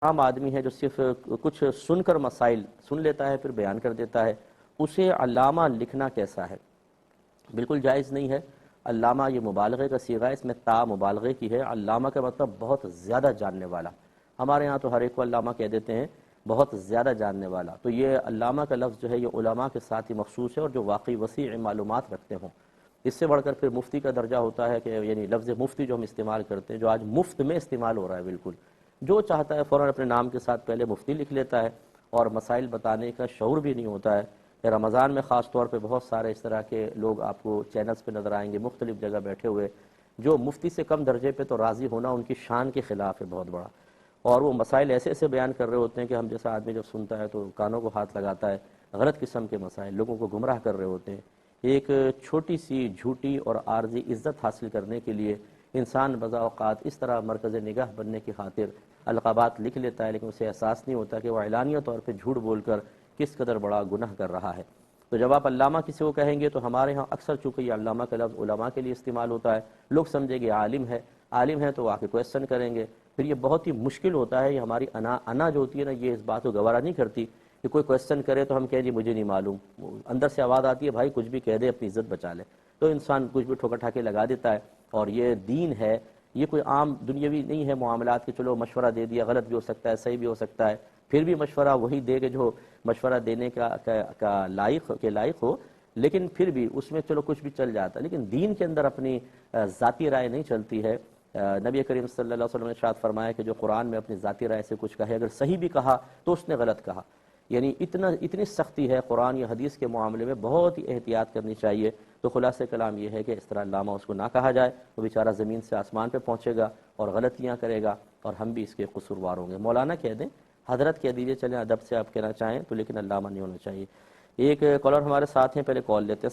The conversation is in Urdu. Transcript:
عام آدمی ہے جو صرف کچھ سن کر مسائل سن لیتا ہے پھر بیان کر دیتا ہے، اسے علامہ لکھنا کیسا ہے؟ بالکل جائز نہیں ہے۔ علامہ یہ مبالغے کا صیغہ ہے، اس میں تا مبالغے کی ہے۔ علامہ کا مطلب بہت زیادہ جاننے والا۔ ہمارے ہاں تو ہر ایک کو علامہ کہہ دیتے ہیں، بہت زیادہ جاننے والا۔ تو یہ علامہ کا لفظ جو ہے یہ علماء کے ساتھ ہی مخصوص ہے، اور جو واقعی وسیع معلومات رکھتے ہوں۔ اس سے بڑھ کر پھر مفتی کا درجہ ہوتا ہے کہ یعنی لفظ مفتی جو ہم استعمال کرتے ہیں، جو آج مفت میں استعمال ہو رہا ہے، بالکل جو چاہتا ہے فوراً اپنے نام کے ساتھ پہلے مفتی لکھ لیتا ہے، اور مسائل بتانے کا شعور بھی نہیں ہوتا ہے۔ رمضان میں خاص طور پہ بہت سارے اس طرح کے لوگ آپ کو چینلز پہ نظر آئیں گے، مختلف جگہ بیٹھے ہوئے، جو مفتی سے کم درجے پہ تو راضی ہونا ان کی شان کے خلاف ہے بہت بڑا، اور وہ مسائل ایسے ایسے بیان کر رہے ہوتے ہیں کہ ہم جیسا آدمی جب سنتا ہے تو کانوں کو ہاتھ لگاتا ہے۔ غلط قسم کے مسائل لوگوں کو گمراہ کر رہے ہوتے ہیں۔ ایک چھوٹی سی جھوٹی اور عارضی عزت حاصل کرنے کے لیے انسان بضا اوقات اس طرح مرکز نگاہ بننے کی خاطر القابات لکھ لیتا ہے، لیکن اسے احساس نہیں ہوتا کہ وہ اعلانیہ طور پہ جھوٹ بول کر کس قدر بڑا گناہ کر رہا ہے۔ تو جب آپ علامہ کسی کو کہیں گے تو ہمارے ہاں اکثر چونکہ یہ علامہ کا لفظ علماء کے لیے استعمال ہوتا ہے، لوگ سمجھیں گے عالم ہے تو آ کے کویسچن کریں گے، پھر یہ بہت ہی مشکل ہوتا ہے۔ یہ ہماری انا جو ہوتی ہے نا، یہ اس بات کو گوارا نہیں کرتی کہ کوئی کویسچن کرے تو ہم کہیں جی مجھے نہیں معلوم، اندر سے آواز آتی ہے بھائی کچھ بھی کہہ دے اپنی عزت بچا لے، تو انسان کچھ بھی ٹھوکا ٹھاکے لگا دیتا ہے۔ اور یہ دین ہے، یہ کوئی عام دنیاوی نہیں ہے معاملات کہ چلو مشورہ دے دیا، غلط بھی ہو سکتا ہے صحیح بھی ہو سکتا ہے، پھر بھی مشورہ وہی دے کہ جو مشورہ دینے کا لائق ہو، لیکن پھر بھی اس میں چلو کچھ بھی چل جاتا ہے۔ لیکن دین کے اندر اپنی ذاتی رائے نہیں چلتی ہے۔ نبی کریم صلی اللہ علیہ وسلم نے ارشاد فرمایا کہ جو قرآن میں اپنی ذاتی رائے سے کچھ کہے، اگر صحیح بھی کہا تو اس نے غلط کہا۔ یعنی اتنی سختی ہے قرآن یا حدیث کے معاملے میں، بہت ہی احتیاط کرنی چاہیے۔ تو خلاصہ کلام یہ ہے کہ اس طرح علامہ اس کو نہ کہا جائے، وہ بیچارہ زمین سے آسمان پہ پہنچے گا اور غلطیاں کرے گا، اور ہم بھی اس کے قصوروار ہوں گے۔ مولانا کہہ دیں، حضرت کہہ دیجئے، چلیں ادب سے آپ کہنا چاہیں تو، لیکن علامہ نہیں ہونا چاہیے۔ ایک کالر ہمارے ساتھ ہیں، پہلے کال لیتے ہیں۔